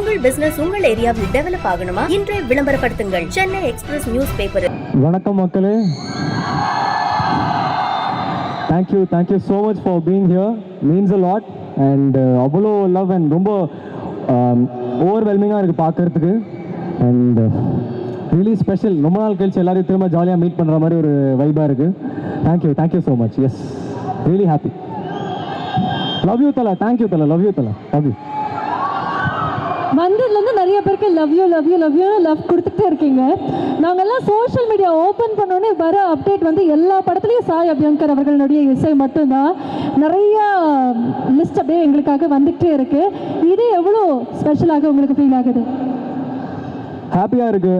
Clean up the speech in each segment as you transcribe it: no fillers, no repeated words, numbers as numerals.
உங்கள் பிசினஸ் உங்கள் ஏரியாவில் டெவலப் ஆகணுமா? இன்றைய விளம்பரப்படுத்துங்கள் சென்னை எக்ஸ்பிரஸ் நியூஸ் பேப்பர். வணக்கம் மக்களே. Thank you so much for being here. Means a lot and அவ்வளோ லவ் அண்ட் ரொம்ப ஓவர்வெல்மிங்காக இருக்குது பார்க்கறதுக்கு. And really special. ரொம்ப நாள் கழிச்சு எல்லாரையும் திரும்ப ஜாலியாக மீட் பண்ணுற மாதிரி ஒரு வைபாக இருக்குது. Thank you so much. Yes, really happy. Love you Thala. Thank you Thala. Love you Thala. Love you. வந்ததுலேருந்து நிறைய பேருக்கு லவ் கொடுத்துட்டே இருக்கீங்க. நாங்கள்லாம் சோஷியல் மீடியா ஓப்பன் பண்ணோன்னே வர அப்டேட் வந்து எல்லா படத்துலையும் சாய் அபியங்கர் அவர்களுடைய இசை மட்டும்தான். நிறையா லிஸ்ட் அப்படியே எங்களுக்காக வந்துகிட்டே இருக்கு. இது எவ்வளோ ஸ்பெஷலாக உங்களுக்கு ஃபீல் ஆகுது? ஹாப்பியாக இருக்குது.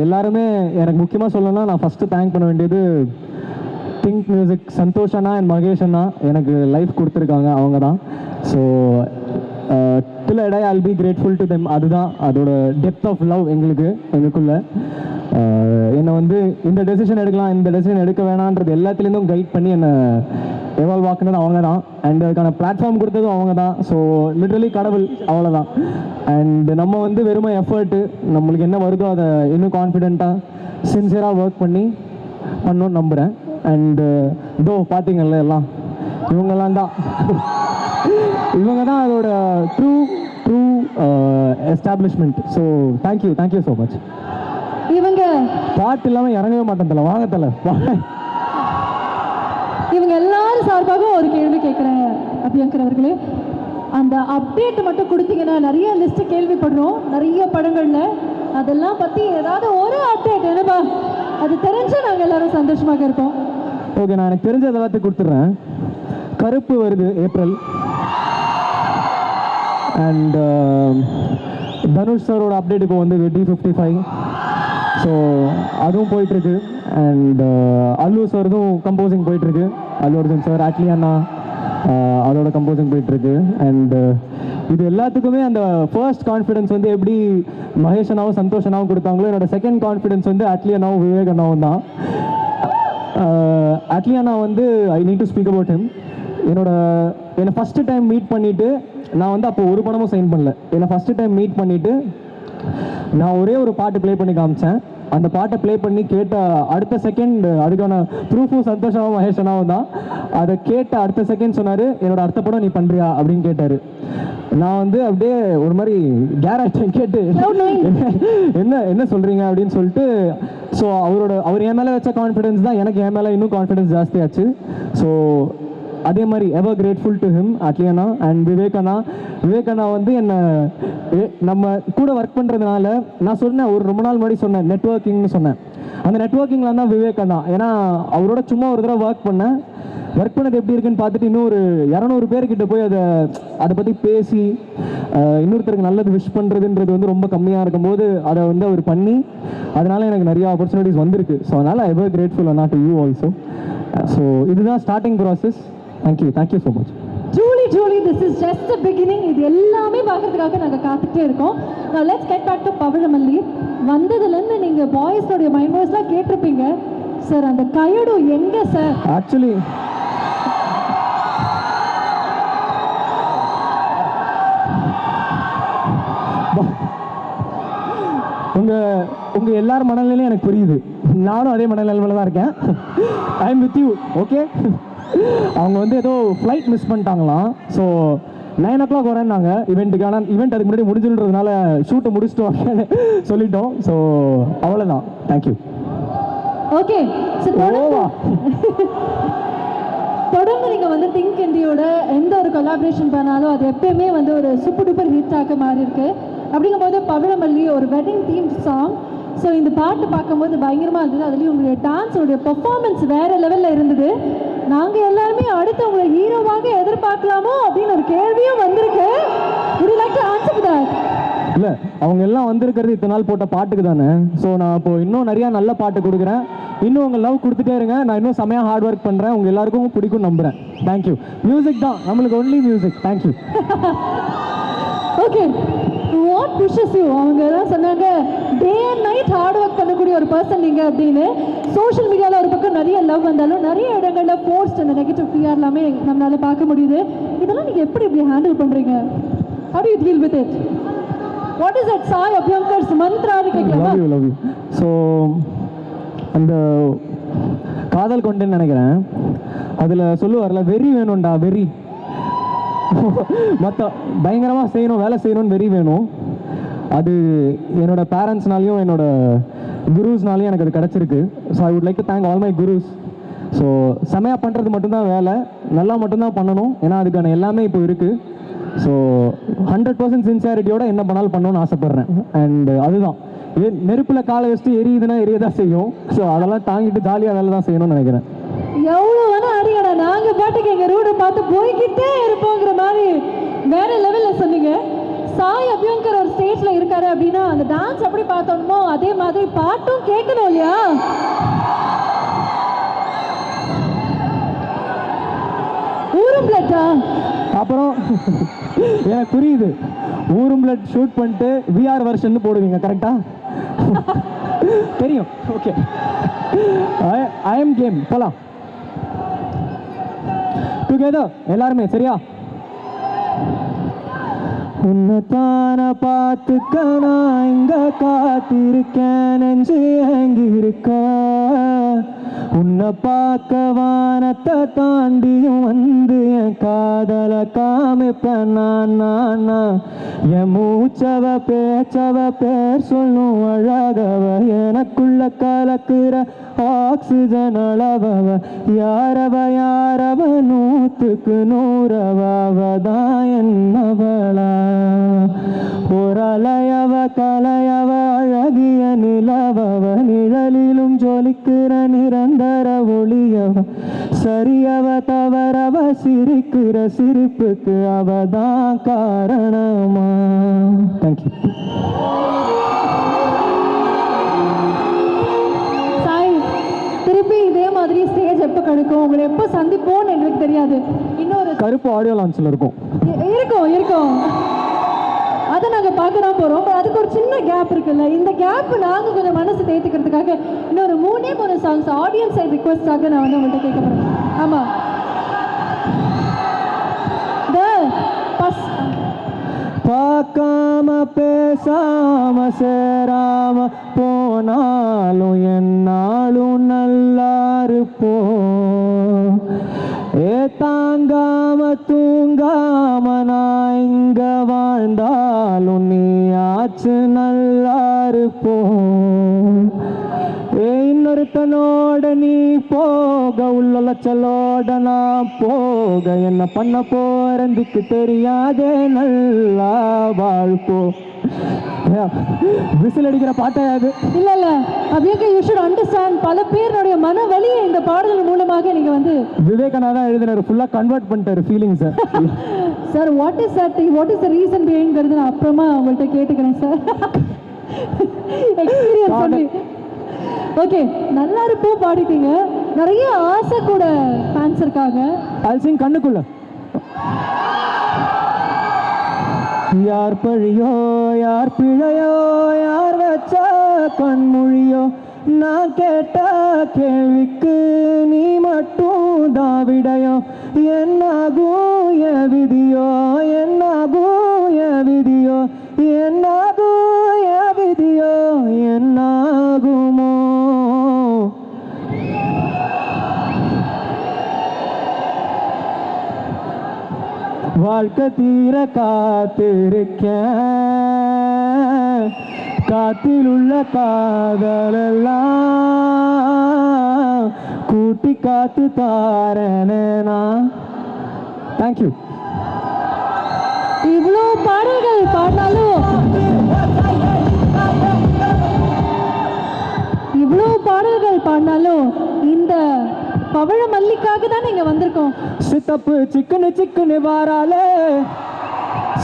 எல்லாருமே எனக்கு முக்கியமாக சொல்லணும்னா நான் ஃபஸ்ட்டு தேங்க் பண்ண வேண்டியது திங்க் மியூசிக் சந்தோஷ் அண்ணா அண்ட் மகேஷ் அண்ணா. எனக்கு லைஃப் கொடுத்துருக்காங்க, அவங்க தான். So till I die I'll be grateful to them. அதுதான் அதோட டெப்த் ஆஃப் லவ் எங்களுக்குள்ள. என்னை வந்து இந்த டெசிஷன் எடுக்கலாம், இந்த டெசிஷன் எடுக்க வேணான்றது எல்லாத்துலேருந்தும் கைட் பண்ணி என்னை எவால்வ் ஆக்குனது அவங்க தான். அண்ட் அதுக்கான பிளாட்ஃபார்ம் கொடுத்ததும் அவங்க தான். ஸோ லிட்ரலி கடவுள், அவ்வளோதான். அண்ட் நம்ம வந்து வெறுமை எஃபர்ட்டு, நம்மளுக்கு என்ன வருதோ அதை இன்னும் கான்ஃபிடென்ட்டாக சின்சியராக ஒர்க் பண்ணணும்னு நம்புகிறேன். அண்டு இதோ பார்த்தீங்கல்ல எல்லாம் இவங்கெல்லாம் தான் இவங்க தான் அதோட true establishment. So thank you so much. இவங்க பாட்டு இல்லாமல் இறங்கவே மாட்டேன் தலை. வாங்க தலை. இவங்க எல்லாரும் சார்பாக ஒரு கேள்வி கேட்குறேன் அபியங்கர் அவர்களே. அந்த அப்டேட் மட்டும் கொடுத்தீங்கன்னா நிறைய லிஸ்ட்டு கேள்விப்படுறோம் நிறைய படங்களில். அதெல்லாம் பற்றி ஏதாவது ஒரு அப்டேட் என்னப்பா அது தெரிஞ்சு நாங்கள் எல்லாரும் சந்தோஷமாக இருப்போம். ஓகே, நான் எனக்கு தெரிஞ்ச எல்லாத்தையும் கொடுத்துட்றேன். கருப்பு வருது ஏப்ரல். அண்ட் தனுஷ் சாரோட அப்டேட் இப்போ வந்து D55. ஸோ அதுவும் போயிட்டுருக்கு. அண்ட் அல்லு சார்தும் கம்போசிங் போயிட்டுருக்கு. அல்லு அர்ஜுன் சார், அட்லி அண்ணா அதோட கம்போசிங் போயிட்டுருக்கு. அண்டு இது எல்லாத்துக்குமே அந்த ஃபர்ஸ்ட் கான்ஃபிடென்ஸ் வந்து எப்படி மகேஷ் அண்ணாவும் சந்தோஷ் அண்ணாவும் கொடுத்தாங்களோ, என்னோட செகண்ட் கான்ஃபிடென்ஸ் வந்து அட்லி அண்ணாவும் விவேக் அண்ணாவும் தான். அட்லி அண்ணா வந்து I need to speak about him. என்னை ஃபஸ்ட்டு டைம் மீட் பண்ணிவிட்டு நான் வந்து அப்போ ஒரு படமும் சைன் பண்ணல. என்னை ஃபஸ்ட்டு டைம் மீட் பண்ணிவிட்டு நான் ஒரே ஒரு பாட்டு ப்ளே பண்ணி காமிச்சேன். அந்த பாட்டை ப்ளே பண்ணி கேட்ட அடுத்த செகண்ட் அதுக்கான ப்ரூஃபும் சந்தோஷமாகவும் மகேஷ் அண்ணாவும் தான். அதை கேட்ட அடுத்த செகண்ட் சொன்னார், என்னோட அடுத்த படம் நீ பண்ணுறியா அப்படின்னு கேட்டார். நான் வந்து அப்படியே ஒரு மாதிரி கேரட் கேட்டு என்ன சொல்கிறீங்க அப்படின்னு சொல்லிட்டு. ஸோ அவர் என் மேலே வச்ச கான்ஃபிடென்ஸ் தான் எனக்கு என் மேலே இன்னும் கான்ஃபிடென்ஸ் ஜாஸ்தியாச்சு. ஸோ அதே மாதிரி ever grateful to him Atlee அண்ணா அண்ட் விவேக் அண்ணா வந்து என்னை நம்ம கூட ஒர்க் பண்ணுறதுனால நான் சொன்னேன், ஒரு ரொம்ப நாள் முன்னாடி சொன்னேன் நெட்வொர்க்கிங்னு சொன்னேன். அந்த நெட்வொர்க்கிங்கில் தான் விவேக் அண்ணா. ஏன்னா அவரோட சும்மா ஒரு தடவை ஒர்க் பண்ணது எப்படி இருக்குன்னு பார்த்துட்டு இன்னும் ஒரு 200 பேர்கிட்ட போய் அதை பற்றி பேசி இன்னொருத்தருக்கு நல்லது விஷ் பண்ணுறதுன்றது வந்து ரொம்ப கம்மியாக இருக்கும்போது அதை வந்து அவர் பண்ணி அதனால் எனக்கு நிறைய ஆப்பர்ச்சுனிட்டிஸ் வந்திருக்கு. ஸோ அதனால் எவர் கிரேட்ஃபுல் அண்ணா டு யூ ஆல்சோ. ஸோ இதுதான் starting process. Thank you so much. Julie this is just the beginning. இது எல்லாமே பார்க்கறதுக்காக நாங்கள் காத்துட்டே இருக்கோம். Now let's get back to பவழமல்லி. வந்ததுலேருந்து நீங்கள் பாய்ஸோடைய மைண்ட் வாய்ஸ்லாம் கேட்டிருப்பீங்க. சார் அந்த கையடு எங்கே சார்? ஆக்சுவலி உங்கள் எல்லார் மனநிலையும் எனக்கு புரியுது. நானும் அதே மனநிலையில் தான் இருக்கேன். I am with you. Okay, அவங்க வந்து ஏதோ ஃப்ளைட் மிஸ் பண்ணிட்டாங்களாம். ஸோ 9 o'clock வரேன்னாங்க ஈவெண்ட்டுக்கு. ஆனால் ஈவெண்ட் அதுக்கு முன்னாடி முடிஞ்சுன்றதுனால ஷூட்டை முடிச்சுட்டு வாங்கன்னு சொல்லிட்டோம். ஸோ அவ்வளோதான். தேங்க்யூ. ஓகே, தொடர்ந்து நீங்கள் வந்து திங்க் இந்தியோட எந்த ஒரு கொலாபரேஷன் பண்ணாலும் அது எப்பயுமே வந்து ஒரு சூப்பர் டூப்பர் ஹிட்டாக மாறி இருக்கு. அப்படிங்கும்போது பவழமல்லி ஒரு வெட்டிங் தீம் சாங். ஸோ இந்த பாட்டு பார்க்கும்போது பயங்கரமாக இருந்தது. அதுலேயும் உங்களுடைய டான்ஸோடைய பெர்ஃபார்மன்ஸ் வேறு லெவலில் இருந்தது. நாங்கள் எல்லாருமே அடுத்து உங்களை ஹீரோவாக எதிர்பார்க்கலாமோ அப்படின்னு ஒரு கேள்வியும் வந்திருக்கு. Would you like to answer that? இல்லை, அவங்க எல்லாம் வந்திருக்கிறது இத்தனை நாள் போட்ட பாட்டுக்கு தானே. ஸோ நான் இப்போ இன்னும் நிறையா நல்ல பாட்டு கொடுக்குறேன். இன்னும் உங்கள் லவ் கொடுத்துட்டே இருங்க. நான் இன்னும் செமையாக ஹார்ட் ஒர்க் பண்ணுறேன். உங்கள் எல்லாருக்கும் பிடிக்கும் நம்புகிறேன். தேங்க்யூ. மியூசிக் தான் நம்மளுக்கு, only music. Thank you. Okay, what புஷஸ் you? அவங்க தான் சொன்னாங்க day and night hard work பண்ணக்கூடிய ஒரு பர்சன் நீங்கள் அப்படின்னு. சோஷியல் மீடியாவில் ஒரு பக்கம் நிறைய லவ் வந்தாலும் நிறைய இடங்களில் போஸ்ட் அந்த நெகட்டிவ் பிஆர் எல்லாமே நம்மளால் பார்க்க முடியுது. இதெல்லாம் நீங்கள் எப்படி இப்படி ஹேண்டில் பண்ணுறீங்க? How do you deal with it? What is that Sai Abhyankar's மந்த்ரான்னு கேட்கலாமா? Love you. ஸோ அந்த காதல் கொண்டேன்னு நினைக்கிறேன், அதில் சொல்லுவார்ல வெறி வேணும்டா வெறி, மற்ற பயங்கரமாக செய்யணும் வேலை செய்யணும்னு வெறி வேணும். அது என்னோட பேரண்ட்ஸ்னாலையும் என்னோட குருஸ்னாலையும் எனக்கு அது கிடச்சிருக்கு. So I would like to thank all my crews. So செமையாக பண்ணுறது மட்டும்தான் வேலை, நல்லா மட்டும்தான் பண்ணணும், ஏன்னா அதுக்கான எல்லாமே இப்போ இருக்குது. ஸோ 100% சின்சியாரிட்டியோட என்ன பண்ணாலும் பண்ணணும்னு ஆசைப்பட்றேன். அண்ட் அதுதான் நெருப்பில் காலை வச்சுட்டு எரியுதுன்னா எரியதான் செய்யும். ஸோ அதெல்லாம் தாங்கிட்டு ஜாலியாக வேலை தான் செய்யணும்னு நினைக்கிறேன். எவ்வளோ வேணா அடிக்கடா, நாங்கள் பாட்டுக்கு எங்கள் ரூடை பார்த்து போய்கிட்டே இருப்போங்கிற மாதிரி வேற லெவலில் சொன்னீங்க. சாய் அபியங்கர் ஒரு ஸ்டேஜில் இருக்காரு அப்படின்னா அந்த டான்ஸ் எப்படி பார்த்தோமோ அதே மாதிரி பாட்டும் கேட்கணும் இல்லையா? ஊரும் பிளட்டா? அப்புறம் எனக்கு புரியுது, ஊரும் பிளட் ஷூட் பண்ணிட்டு விஆர் வெர்ஷன் போடுவீங்க கரெக்டா? தெரியும். Okay, I am game. போலாம் டுகெதர் எல்லாருமே, சரியா? உன்னை தான பார்த்துக்க நான் இங்க காத்திருக்கேன், நெஞ்சு எங்கிருக்கா, உன்னை பார்க்க வானத்தை தாண்டியும் வந்து என் காதலை காமிப்பேன் நான். என் மூச்சவ பேச்சவ பேர் சொல்லும் அழகவ, எனக்குள்ள கலக்குற ஆக்சிஜன் அளவவ, யாரவ 100க்கு 100அவதான் என்னவளா, ஒரு அலையவ கலையவ அழகிய நிலவவ, நிழலிலும் ஜொலிக்கிற நிரந்தர ஒளியவ, சரியவ தவறவ சிரிக்கிற சிரிப்புக்கு அவதான் காரணமா. தேங்க்யூ. திருப்பி இதே மாதிரி ஸ்டேஜ் எப்போ கிடைக்கும், உங்களை எப்போ சந்திப்போம்னு எங்களுக்கு தெரியாது. இன்னொரு கருப்பு ஆடியோ லான்ச்சில் இருக்கும். அதை நாங்கள் பார்க்க தான் போகிறோம். அதுக்கு ஒரு சின்ன கேப் இருக்குல்ல, இந்த கேப் நாங்கள் கொஞ்சம் மனசு தேர்த்துக்கிறதுக்காக இன்னொரு 3 சாங்ஸ் ஆடியன்ஸ் சைட் ரிக்வெஸ்டாக நான் வந்து உங்கள்கிட்ட கேட்க போகிறேன். ஆமாம், பார்க்காம பேசாம சேராம போனாலும் என்னாலும் நல்லா இருப்போம், தாங்காம தூங்காம நான் இங்க வாழ்ந்தாலும் நீ ஆச்சு நல்லா இருப்போம், இன்னொருத்தனோட நீ போக உள்ளச்சலோட நான் போக, என்ன பண்ண போறதுக்கு தெரியாதே நல்லா வாழ்ப்போ. விசில் அடிக்கிற பாட்டையாது இல்ல இல்ல அபியங்கர், யூ ஷுட் அண்டர்ஸ்டாண்ட், பல பேருடைய மன வலியை இந்த பாடல்கள் மூலமாக நீங்க வந்து விவேகானந்தா எழுதினாரு, ஃபுல்லா கன்வெர்ட் பண்ணிட்டாரு feeling sir. Sir what is that, what is the reason behind நான் அப்புறமா உங்கள்கிட்ட கேட்டுக்கிறேன் சார். எக்ஸ்பீரியன்ஸ் சொல்லி. ஓகே, நல்லா இருப்போம் பாடிட்டீங்க, நிறைய ஆசை கூட ஃபேன்ஸ் இருக்காங்க. அல்சிங் கண்ணுக்குள்ள யார் பழியோ யார் பிழையோ யார் வச்ச கண்மொழியோ, நான் கேட்ட கேள்விக்கு நீ மட்டும் தாவிடையோ, என்னாகும் என் விதியோ என்னாகும் என் விதியோ என்னாகும் என் விதியோ என்னாகுமோ. வாழ்க்கை தீர காத்திருக்கேன், காத்தில் உள்ள காதலெல்லாம் கூட்டி காத்து தாரேனா. தேங்க்யூ. இவ்வளோ பாடல்கள் பாடினாலும் இந்த பவழ மல்லிக்காக தான் நீங்க வந்திருக்கோம். சித்தப்பு சிக்கனு சிக்கனு வாராலே,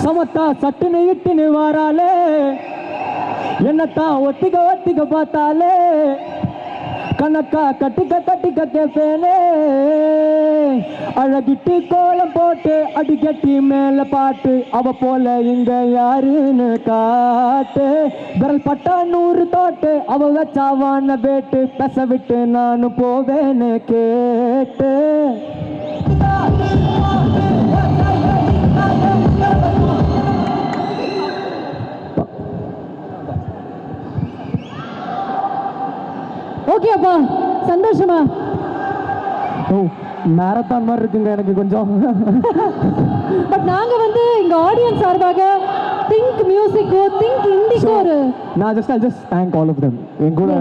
சமத்தா சட்டுன்னு இட்டுன்னு வாராலே, என்னத்தான் ஒத்திக்க ஒத்திக்க பார்த்தாலே, கணக்கா கட்டிக்க கட்டிக்க கேப்பேனே, அழகிட்டு கோலம் போட்டு அடிக்கட்டி மேல பாட்டு, அவ போல இங்க யாருன்னு காட்டு, விரல் பட்டா 100 தோட்டு, அவ வச்சாவான வேட்டு, பெச விட்டு நானும் போவேன்னு கேட்டு. ஓகே அப்பா, சந்தோஷமா? ஓ, மேரத்தான் மாதிரி இருக்குங்க எனக்கு கொஞ்சம். பட் நாங்க வந்து இங்க ஆடியன்ஸ் சார்பாக திங்க் மியூசிக்கோ திங்க் இண்டிகோ ஒரு நான் just thank all of them. என் கூட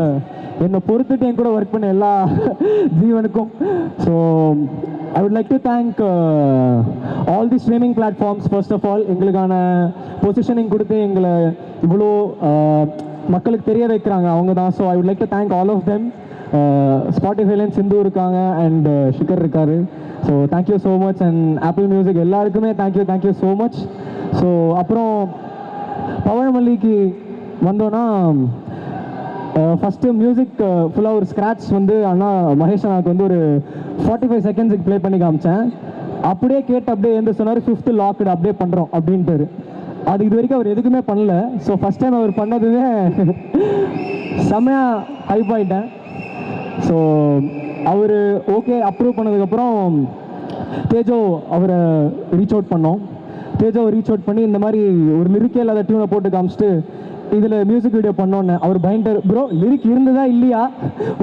என்னை பொறுத்துட்டு என் கூட ஒர்க் பண்ண எல்லா ஜீவனுக்கும். So I would like to thank all the streaming platforms. First of all எங்களுக்கான பொசிஷனிங் கொடுத்து எங்களை இவ்வளோ மக்களுக்கு தெரிய வைக்கிறாங்க அவங்க தான். So I would like to thank all of them. ஸ்பாட்டிஃபைலேருந்து சிந்து இருக்காங்க அண்ட் ஷிகர் இருக்காரு. So thank you so much. And Apple Music எல்லாருக்குமே தேங்க்யூ ஸோ மச். ஸோ அப்புறம் பவழமல்லிக்கு வந்தோன்னா ஃபஸ்ட்டு மியூசிக் ஃபுல்லாக ஒரு ஸ்க்ராட்ச் வந்து அண்ணா மகேஷ் அண்ணாவுக்கு வந்து ஒரு 45 செகண்ட்ஸுக்கு ப்ளே பண்ணி காமிச்சேன். அப்படியே கேட்டு அப்படியே எந்த சொன்னார் 5th லாக்டு அப்படியே பண்ணுறோம் அப்படின்ட்டு. அது இது வரைக்கும் அவர் எதுக்குமே பண்ணல. ஸோ ஃபஸ்ட் டைம் அவர் பண்ணதுமே செம்மையாக ஹைப் ஆகிட்டேன். ஸோ அவர் ஓகே அப்ரூவ் பண்ணதுக்கப்புறம் தேஜோ அவரை ரீச் அவுட் பண்ணோம். தேஜோவை ரீச் அவுட் பண்ணி இந்த மாதிரி ஒரு லிரிக்கே இல்லாத டியூனை போட்டு காமிச்சிட்டு இதில் மியூசிக் வீடியோ பண்ணோன்னு அவர் பயன்டர் ப்ரோ லிரிக் இருந்ததா இல்லையா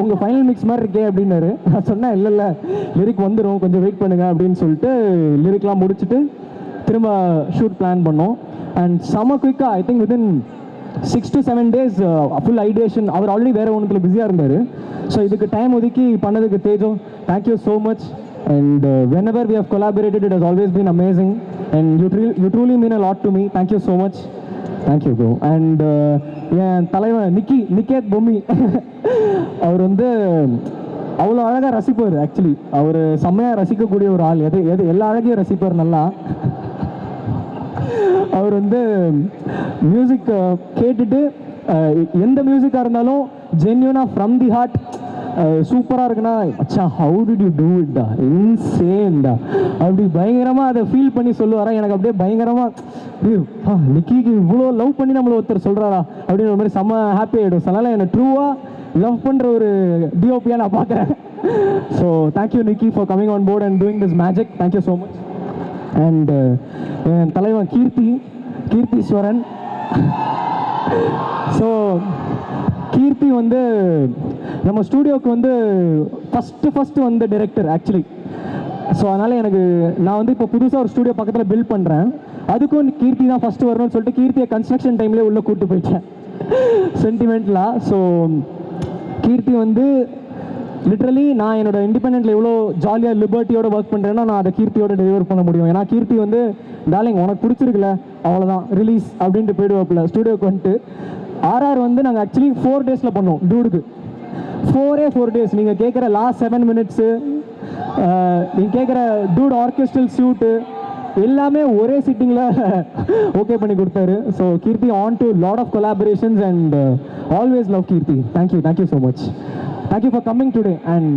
உங்கள் ஃபைனல் மிக்ஸ் மாதிரி இருக்கே அப்படின்னாரு. நான் சொன்னேன் இல்லை லிரிக் வந்துடும் கொஞ்சம் வெயிட் பண்ணுங்க அப்படின்னு சொல்லிட்டு லிரிக்லாம் முடிச்சுட்டு திரும்ப ஷூட் பிளான் பண்ணோம். அண்ட் செம குயிக்காக I think within 6 to 7 days full ideation. அவர் ஆல்ரெடி வேறு ஒன்றுத்தில் பிஸியாக இருந்தார். ஸோ இதுக்கு டைம் ஒதுக்கி பண்ணதுக்கு Tejo thank you so much. And whenever we have collaborated, it has always been amazing. And you truly mean a lot to me. Thank you so much. Thank you, bro. And என் தலைவன் நிக்கேத் பொம்மி அவர் வந்து அவ்வளோ அழகாக ரசிப்பார். Actually அவர் செம்மையாக ரசிக்கக்கூடிய ஒரு ஆள். எது எல்லா அழகையும் ரசிப்பார் நல்லா. அவர் வந்து மியூசிக் கேட்டுட்டு எந்த மியூசிக்காக இருந்தாலும் ஜென்யூனாக ஃப்ரம் தி ஹார்ட் சூப்பராக இருக்குன்னா அச்சா ஹவு டிட் யூ டூ இட்டா இன்சேன்டா அப்படி பயங்கரமாக அதை ஃபீல் பண்ணி சொல்லுவாரா. எனக்கு அப்படியே பயங்கரமாக நிக்கிக்கு இவ்வளோ லவ் பண்ணி நம்மளை ஒருத்தர் சொல்கிறாரா அப்படின்னு ஒரு மாதிரி செம்ம ஹாப்பி ஆகிடும். அதனால் என்னை ட்ரூவாக லவ் பண்ணுற ஒரு டிஓபியாக நான் பார்க்குறேன். So thank you Nikki for coming on board and doing this magic. Thank you so much. And என் தலைவன் கீர்த்தீஸ்வரன். ஸோ கீர்த்தி வந்து நம்ம ஸ்டூடியோவுக்கு வந்து ஃபஸ்ட்டு வந்து டைரக்டர் ஆக்சுவலி. ஸோ அதனால் நான் வந்து இப்போ புதுசாக ஒரு ஸ்டூடியோ பக்கத்தில் பில்ட் பண்ணுறேன். அதுக்கும் கீர்த்தி தான் ஃபஸ்ட்டு வரணும்னு சொல்லிட்டு கீர்த்தியை கன்ஸ்ட்ரக்ஷன் டைம்லேயே உள்ளே கூப்பிட்டு போயிட்டேன் சென்டிமெண்ட்லாம். ஸோ கீர்த்தி வந்து லிட்ரலி நான் என்னோட இண்டிபெண்டன்ட்ல எவ்வளோ ஜாலியாக லிபர்ட்டியோட ஒர்க் பண்ணுறேன்னா நான் அதை கீர்த்தியோட டெலிவர் பண்ண முடியும். ஏன்னா கீர்த்தி வந்து டார்லிங் உனக்கு பிடிச்சிருக்குல்ல அவ்வளோதான் ரிலீஸ் அப்படின்ட்டு போயிடுவாப்பில் ஸ்டூடியோக்கு வந்துட்டு. ஆர்ஆர் வந்து நாங்கள் ஆக்சுவலி 4 days பண்ணோம் டூடுக்கு. 4 days. நீங்கள் கேட்குற லாஸ்ட் 7 minutes நீங்கள் கேட்குற டூட் ஆர்கெஸ்ட்ரல் ஷூட்டு எல்லாமே ஒரே சிட்டிங்கில் ஓகே பண்ணி கொடுத்தாரு. So Keerthi on to lot of collaborations and always love Keerthi. Thank you so much. Thank you for coming today and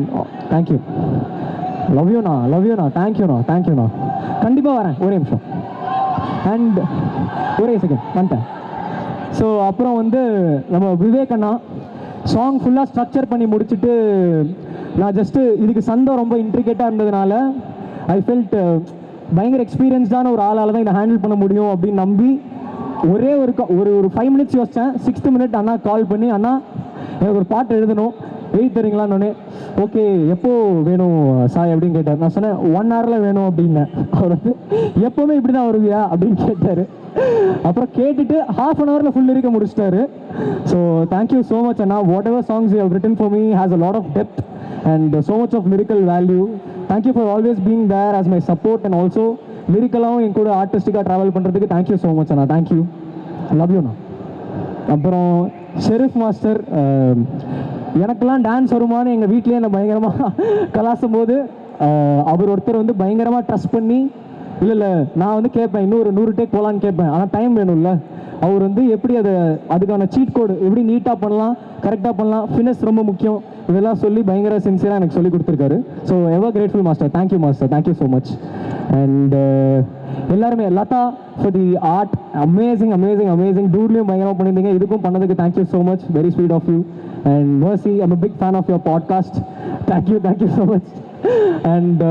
thank you. Love யூண்ணா. தேங்க்யூண்ணா. கண்டிப்பாக வரேன். ஒரே நிமிஷம் அண்ட் ஒரே செகண்ட் வந்துட்டேன். ஸோ அப்புறம் வந்து நம்ம விவேக் அண்ணா சாங் ஃபுல்லாக ஸ்ட்ரக்சர் பண்ணி முடிச்சுட்டு நான் ஜஸ்ட்டு இதுக்கு சந்தம் ரொம்ப இன்ட்ரிகேட்டாக இருந்ததுனால ஐ ஃபெல்ட் பயங்கர எக்ஸ்பீரியன்ஸ்டான ஒரு ஆளால் தான் இதை ஹேண்டில் பண்ண முடியும் அப்படின்னு நம்பி ஒரே ஒரு 5 minutes யோசித்தேன். 6th minute அண்ணா கால் பண்ணி அண்ணா எனக்கு ஒரு பாட்டு எழுதணும் எழுதி தரீங்களான்னு. ஓகே எப்போ வேணும் சாய் அப்படின்னு கேட்டார். நான் சொன்னேன் 1 hour வேணும் அப்படின்னேன். அவர் வந்து எப்போவுமே இப்படி தான் வருவியா அப்படின்னு கேட்டார். அப்புறம் கேட்டுட்டு 1/2 hour ஃபுல் இருக்க முடிச்சிட்டாரு. ஸோ தேங்க்யூ ஸோ மச் அண்ணா. Whatever songs you have written for me has a lot of depth and so much of lyrical value. Thank you for always being there as my support and also லிரிக்கலாகவும் என் கூட ஆர்டிஸ்டிக்காக travel பண்ணுறதுக்கு thank you so much அண்ணா. Thank you. Love யூண்ணா. அப்புறம் Sherif master எனக்கெல்லாம் dance வருமானு எங்கள் வீட்லேயே என்னை பயங்கரமாக கலாசும் போது அவர் ஒருத்தர் வந்து பயங்கரமாக ட்ரஸ்ட் பண்ணி இல்லை நான் வந்து கேட்பேன் இன்னொரு 100 take போகலான்னு கேட்பேன். ஆனால் டைம் வேணும்ல. அவர் வந்து எப்படி அதுக்கான சீட் கோடு எப்படி நீட்டாக பண்ணலாம் கரெக்டாக பண்ணலாம் ஃபினிஷ் ரொம்ப முக்கியம் இதெல்லாம் சொல்லி பயங்கர சின்சியராக எனக்கு சொல்லி கொடுத்துருக்காரு. So ever grateful master. Thank you master. Thank you so much. And எல்லாருமே Latha for the art amazing டூட்லேயும் பயங்கரமாக பண்ணியிருந்தீங்க. இதுக்கும் பண்ணதுக்கு thank you so much. Very sweet of you. And Mercy I'm a big fan of your podcast. Thank you so much. And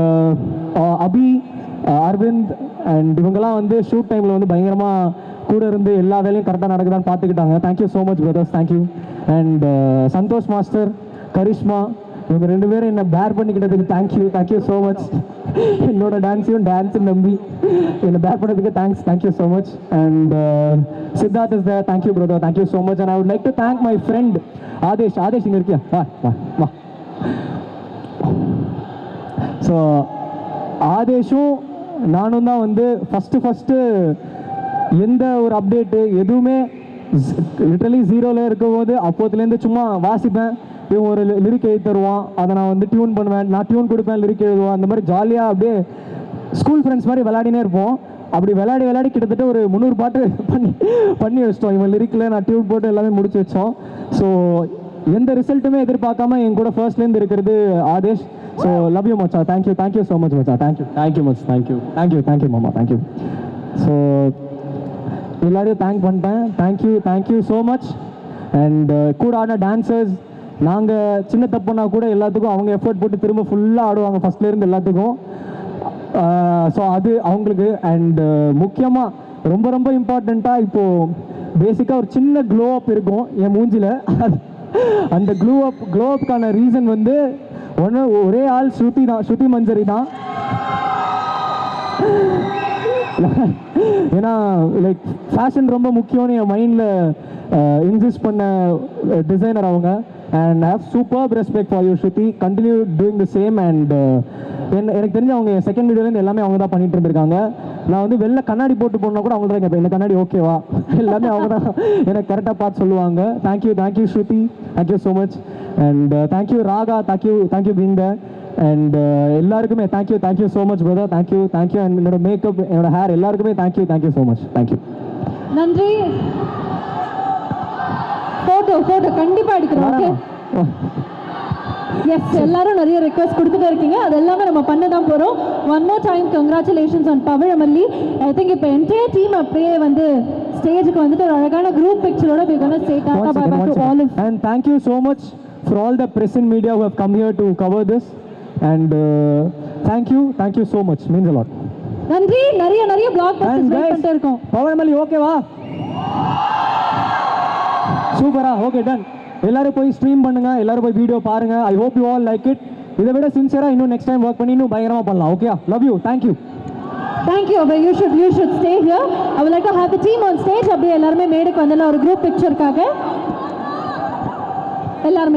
Abhi Aravind and இவங்கெல்லாம் வந்து shoot டைமில் வந்து பயங்கரமாக கூட இருந்து எல்லா வேலையும் கரெக்டாக நடக்குதான்னு பார்த்துக்கிட்டாங்க. Thank you so much brothers. Thank you. And Santhosh master Karishma, இவங்க 2 பேரும் என்னை பேர் பண்ணிக்கிட்டதுக்கு தேங்க்யூ ஸோ மச். என்னோட டான்ஸும் நம்பி என்னை பேர் பண்ணதுக்கு thank you so much. And Siddharth is there, thank you brother, thank you so much. And I would like to thank my friend Adesh. இங்கே இருக்கியா? வா. ஸோ ஆதேஷும் நானும் தான் வந்து ஃபஸ்ட்டு எந்த ஒரு அப்டேட்டு எதுவுமே லிட்டரலி 0ல் இருக்கும்போது அப்போத்துலேருந்து சும்மா வாசிப்பேன். இவன் ஒரு லிரிக் எழுதி தருவான், அதை நான் வந்து டியூன் பண்ணுவேன், நான் டியூன் கொடுப்பேன், லிரிக் எழுதுவான். அந்த மாதிரி ஜாலியாக அப்படியே ஸ்கூல் ஃப்ரெண்ட்ஸ் மாதிரி விளையாடினே இருப்போம். அப்படி விளையாடி கிட்டத்தட்ட ஒரு 300 பாட்டு பண்ணி வச்சிட்டோம். இவன் லிரிக்கில் நான் டியூன் போட்டு எல்லாமே முடிச்சு வச்சோம். ஸோ எந்த ரிசல்ட்டுமே எதிர்பார்க்காம என் கூட ஃபர்ஸ்ட்லேருந்து இருக்கிறது ஆதேஷ். ஸோ லவ் யூ மச்சா, தேங்க்யூ ஸோ மச் மச்சா, தேங்க்யூ மச், தேங்க்யூ மாமா, தேங்க்யூ. ஸோ எல்லாரையும் தேங்க் பண்ணிட்டேன். Thank you so much. அண்ட் கூட ஆடின டான்சர்ஸ், நாங்கள் சின்ன தப்புனா கூட எல்லாத்துக்கும் அவங்க எஃபர்ட் போட்டு திரும்ப ஃபுல்லாக ஆடுவாங்க ஃபஸ்ட்லேருந்து எல்லாத்துக்கும். ஸோ அது அவங்களுக்கு. அண்டு முக்கியமாக ரொம்ப இம்பார்ட்டண்ட்டாக இப்போது பேசிக்காக ஒரு சின்ன க்ளோ அப் இருக்கும் என் மூஞ்சில். அந்த க்ளோ அப்க்கான ரீசன் வந்து ஒரே ஆள் ஸ்ருதி மஞ்சரி தான். ஏன்னா லைக் ஃபேஷன் ரொம்ப முக்கியம்னு என் மைண்டில் இன்சிஸ்ட் பண்ண டிசைனர் அவங்க. And I have super respect for you Shruti, continue doing the same. And எனக்கு தெரிஞ்சு அவங்க செகண்ட் வீடியோலேருந்து எல்லாமே அவங்க தான் பண்ணிட்டு இருந்திருக்காங்க. நான் வந்து வெளில கண்ணாடி போட்டு போனால் கூட அவங்க தான் கேட்பேன், இந்த கண்ணாடி ஓகேவா, எல்லாமே அவங்க தான் எனக்கு கரெக்டாக பார்த்து சொல்லுவாங்க. Thank you Shruti, thank you so much. And thank you Raga, thank you பீங்க. அண்ட் எல்லாருக்குமே thank you so much brother, thank you. And என்னோட மேக்கப், என்னோட ஹேர், எல்லாருக்குமே தேங்க்யூ ஸோ மச், தேங்க்யூ. நன்றி. ஃபோட்டோ கண்டிப்பாக எடுக்கிறோம். ஓகே, எஸ், எல்லாரும் நிறைய ரெக்வஸ்ட் கொடுத்துட்டு இருக்கீங்க. அது எல்லாமே நம்ம பண்ண தான் போகிறோம். One more time congratulations on Pavizhamalli. I think இப்போ என்டையர் டீம் அப்படியே வந்து ஸ்டேஜுக்கு வந்துட்டு ஒரு அழகான குரூப் பிக்சரோட we're going to say tata bye bye to all of. And thank you so much for all the press and media who have come here to cover this. And thank you so much, means a lot. நன்றி. நிறைய black busters wait பண்ணிட்டு இருக்கோம். பவிழமல்லி ஓகேவா? சூப்பரா, okay, ton. எல்லாரும் போய் stream பண்ணுங்க, எல்லாரும் போய் வீடியோ பாருங்க. ஐ hope you all like it. இதை விட சின்சியரா இன்னும் நெக்ஸ்ட் டைம் ஒர்க் பண்ணி இன்னும் பயங்கரமா பண்ணலாம். Okay, love you, thank you. You should stay here. I would like to have the team on stage. அப்படியே எல்லாரும் மேடைக்கு வந்தலாம் ஒரு குரூப் பிக்சர்க்காக. எல்லாரும்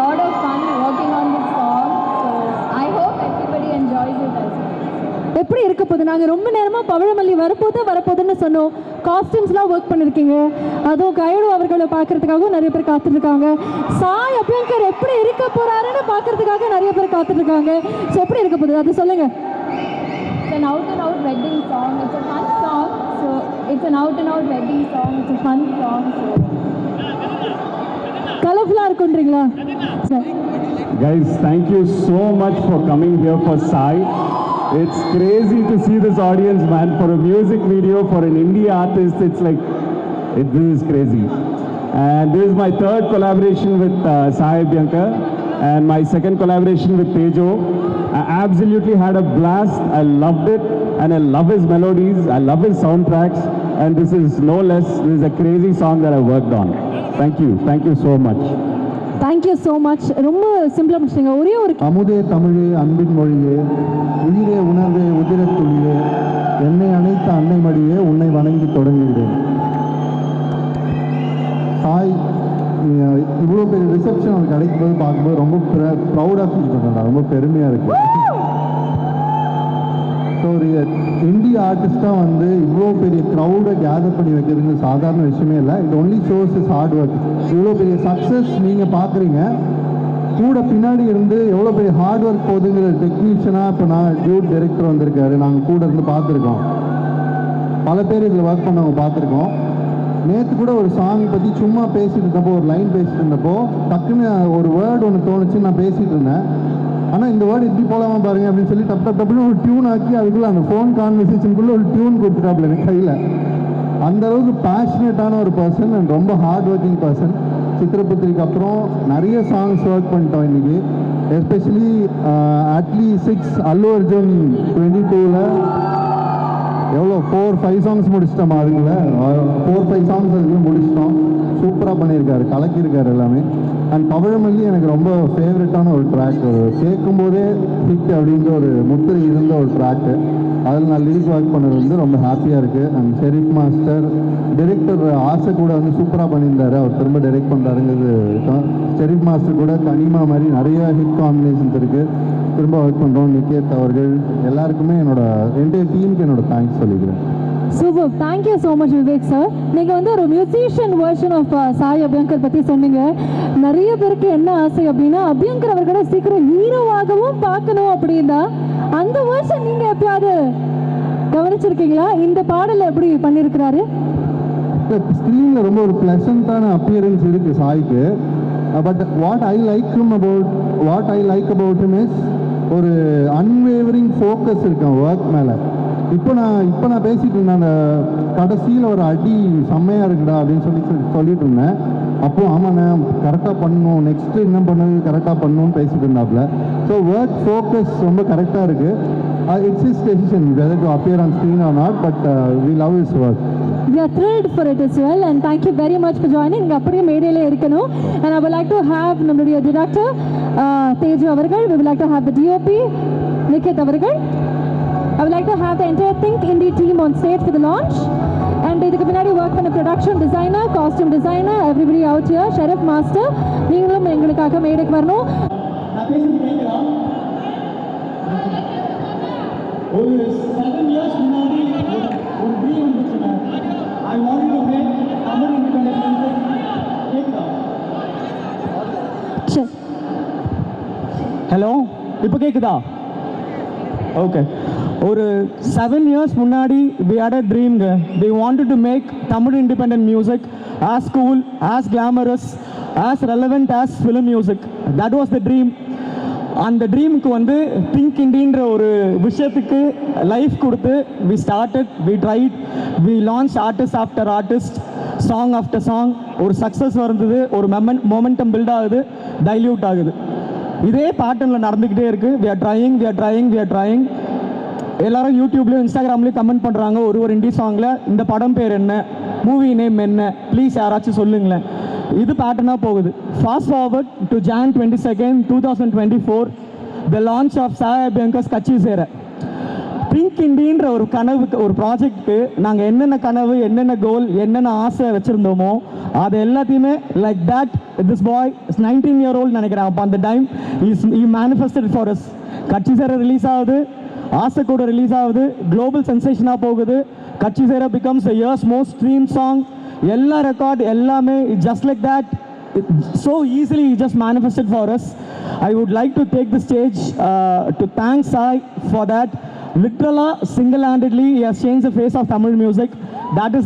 lot of fun working on this song, so I hope everybody enjoys it as well. எப்படி இருக்க போகுது? நாங்கள் ரொம்ப நேரமாக பவிழமல்லி வரப்போகுதுன்னு சொன்னோம். காஸ்டியூம்ஸ்லாம் ஒர்க் பண்ணியிருக்கீங்க. அதுவும் கைடு அவர்களை பார்க்கறதுக்காகவும் நிறைய பேர் காத்துட்ருக்காங்க. சாய் அபியங்கர் எப்படி இருக்க போகிறாருன்னு பார்க்கறதுக்காக நிறைய பேர் காத்துட்ருக்காங்க. ஸோ எப்படி இருக்க போகுது அது சொல்லுங்கள். It's an out wedding song. It's a fun song. So it's an out wedding song. It's a fun song. So கலர்ஃபுல்லாக இருக்குன்றீங்களா? Guys, thank you so much for coming here for Sai. It's crazy to see this audience, man. For a music video, for an indie artist, it's like, this is crazy. And this is my third collaboration with Sai Bianca and my second collaboration with Tejo. I absolutely had a blast. I loved it and I love his melodies. I love his soundtracks. And this is no less, this is a crazy song that I worked on. Thank you so much. Thank you so much. ரொம்ப சிம்பிளாக முடிச்சிங்க. ஒரே ஒரு அமுதே தமிழே அன்பின் மொழியே, உயிரே உணர்வே உதிரத்துளியே, என்னை அணைத்த அன்னை மடியே, உன்னை வணங்கி தொடங்குகிறேன். சாய், இவ்வளோ பெரிய ரிசப்ஷன் அவனுக்கு கிடைக்கும்போது பார்க்கும்போது ரொம்ப ப்ரௌடாக ஃபீல் பண்ணுறேன். ரொம்ப பெருமையாக இருக்குது. ஸோ ஒரு இந்திய ஆர்டிஸ்ட்டாக வந்து இவ்வளோ பெரிய க்ரௌடை கேதர் பண்ணி வைக்கிறதுங்க சாதாரண விஷயமே இல்லை. It only shows is hard work. இவ்வளோ பெரிய சக்ஸஸ் நீங்கள் பார்க்குறீங்க, கூட பின்னாடி இருந்து எவ்வளோ பெரிய ஹார்ட் ஒர்க் போகுதுங்கிற டெக்னீஷியனாக இப்போ நான் டியூட் டைரக்டர் வந்திருக்காரு, நாங்கள் கூட இருந்து பார்த்துருக்கோம். பல பேர் இதில் ஒர்க் பண்ணவங்க பார்த்துருக்கோம். நேற்று கூட ஒரு சாங் பற்றி சும்மா பேசிகிட்டு இருந்தப்போ, ஒரு லைன் பேசிகிட்டு இருந்தப்போ டக்குன்னு ஒரு வேர்டு ஒன்று தோணுச்சு, நான் பேசிகிட்டு இருந்தேன். ஆனால் இந்த வேர்டு இப்படி போகலாமா பாருங்க அப்படின்னு சொல்லி டப்புன்னு ஒரு டியூன் ஆக்கி அதுக்குள்ளே அந்த ஃபோன் கான்வர்சேஷனுக்குள்ளே ஒரு டியூன் கொடுத்துட்டாப்புல எனக்கு கையில். அந்தளவுக்கு பேஷனேட்டான ஒரு பர்சன் அண்ட் ரொம்ப ஹார்ட் ஒர்க்கிங் பர்சன். சித்திரபுத்திரிக்கு அப்புறம் நிறைய சாங்ஸ் ஒர்க் பண்ணிட்டோம் இன்றைக்கி. எஸ்பெஷலி அட்லி 6 அல்லு அர்ஜுன் 22ல் எவ்வளோ 4-5 சாங்ஸ் முடிச்சிட்டோமா? அதுக்குள்ள 4-5 சாங்ஸ் அதுக்குள்ள முடிச்சிட்டோம். சூப்பராக சூப்பராக பண்ணியிருக்காரு, கலக்கியிருக்காரு எல்லாமே. அண்ட் பவழமல்லி எனக்கு ரொம்ப ஃபேவரட்டான ஒரு ட்ராக், கேட்கும்போதே ஹிட் அப்படின்ற ஒரு முத்திரை இருந்த ஒரு ட்ராக்கு. அதில் நான் லிரிக் ஒர்க் பண்ணது வந்து ரொம்ப ஹாப்பியாக இருக்குது. அண்ட் ஷெரீஃப் மாஸ்டர் டைரக்டர் ஆசை கூட வந்து சூப்பராக பண்ணியிருந்தாரு, அவர் திரும்ப டைரக்ட் பண்ணுறாருங்கிறது. ஷெரீஃப் மாஸ்டர் கூட கனிமா மாதிரி நிறைய ஹிட் காம்பினேஷன்ஸ் இருக்குது, திரும்ப ஒர்க் பண்ணுறோம். நிகேத் அவர்கள் எல்லாருக்குமே என்னோட என்டையர் டீமுக்கு என்னோட தேங்க்ஸ் சொல்லிக்கிறேன். Super, thank you so much Vivek sir. நீங்கள் வந்து ஒரு musician version of Sai Abhyankar பற்றி சொன்னீங்க. நிறைய பேருக்கு என்ன ஆசை அப்படின்னா அபியங்கர் அவர்களை சீக்கிரம் ஹீரோவாகவும் பார்க்கணும் அப்படின்னா அந்த வெர்ஷன் நீங்கள் எப்பயாவது கவனிச்சிருக்கீங்களா? இந்த பாடலை எப்படி பண்ணியிருக்கிறாரு? ஸ்க்ரீனில் ரொம்ப ஒரு ப்ளசண்ட்டான அப்பியரன்ஸ் இருக்குது சாய்க்கு. But what I like about him is ஒரு அன்வேவரிங் ஃபோக்கஸ் இருக்கேன் ஒர்க் மேலே. இப்போ நான் பேசிகிட்டு இருந்தேன், அந்த கடைசியில் ஒரு அடி செம்மையாக இருக்குடா அப்படின்னு சொல்லிட்டு இருந்தேன். அப்போது ஆமாண்ணே கரெக்டாக பண்ணணும், நெக்ஸ்ட்டு என்ன பண்ணது கரெக்டாக பண்ணணும்னு பேசிகிட்டு இருந்தாப்புல. ஸோ ஒர்க் ஃபோக்கஸ் ரொம்ப கரெக்டாக இருக்குது. It's his decision whether to appear on screen or not, but we love his work. We are thrilled for it as well, and thank you very much for joining. இங்க அப்படியே மேடையிலே இருக்கணும். And I would like to have நம்மளுடைய director Teju அவர்கள், we would like to have the DOP Niketh அவர்கள், I would like to have the entire Think Indie team on stage for the launch. And இதுக்கு பின்னாடி work பண்ண production designer, costume designer, everybody out here, Sherif master, நீங்களும் எங்களுக்காக மேடைக்கு வரணும். ஒரு 7 years முன்னாடி ஒரு ட்ரீம் வந்துச்சுங்க. I wanted to make Tamil independent music. கேக்குதா? ஹலோ, இப்போ கேக்குதா? ஓகே. ஒரு 7 years முன்னாடி we had a dream. We wanted to make Tamil independent music as cool, as glamorous, as relevant as film music. That was the dream. அந்த ட்ரீமுக்கு வந்து think இண்டின்ற ஒரு விஷயத்துக்கு life கொடுத்து we started, we tried, we launch artist after artist, song after song. ஒரு success வருது, ஒரு momentum build ஆகுது, dilute ஆகுது. இதே பேட்டர்னில் நடந்துக்கிட்டே இருக்குது. We are trying. எல்லாரும் யூடியூப்லேயும் இன்ஸ்டாகிராம்லேயும் கமெண்ட் பண்ணுறாங்க ஒரு இண்டி சாங்கில் இந்த படம் பேர் என்ன, மூவி நேம் என்ன, ப்ளீஸ் யாராச்சும் சொல்லுங்களேன். இது பேட்டர்னாக போகுது. Fast forward to Jan 22, 2024, the launch of Sai Abhyankar's கட்சி சேர. திங்க் இண்டின்ற ஒரு கனவுக்கு, ஒரு ப்ராஜெக்ட்டுக்கு நாங்கள் என்னென்ன கனவு, என்னென்ன கோல், என்னென்ன ஆசை வச்சுருந்தோமோ அது எல்லாத்தையுமே like that this boy 19 year old நினைக்கிறேன் அப்போ அந்த time he manifested for us. கட்சி சேர ரிலீஸ் ஆகுது, ஆசை கூட ரிலீஸ் ஆகுது, குளோபல் சென்சேஷனாக போகுது. கட்சி சேர becomes the year's most streamed song. எல்லா ரெக்கார்ட் எல்லாமே just like that, so easily he just manifested for us. I would like to take the stage to thank Sai for that. Literally, single-handedly, he has changed the face of Tamil music. That is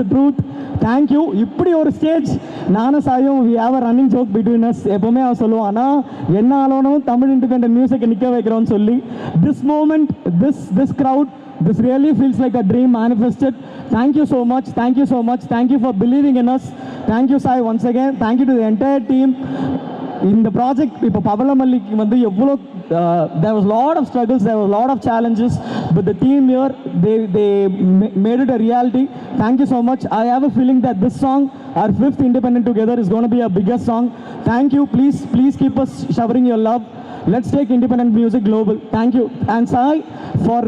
the truth. Thank you. இப்படி ஒரு stage நானும் சாயும் we have a running joke between us. எப்போவுமே அவன் சொல்லுவான், ஆனால் என்ன ஆலோனும் Tamil independent மியூசிக்கை நிற்க வைக்கிறோன்னு சொல்லி. This moment, this crowd, this really feels like a dream manifested. Thank you so much. Thank you for believing in us. Thank you Sai once again. Thank you to the entire team. இந்த project இப்போ பவளமல்லிக்கு வந்து எவ்வளோ there was a lot of struggles, there was a lot of challenges, but the team here, they made it a reality. Thank you so much. I have a feeling that this song, our 5th independent together, is going to be our biggest song. Thank you. Please keep us showering your love. Let's take independent music global. Thank you. And Sai, for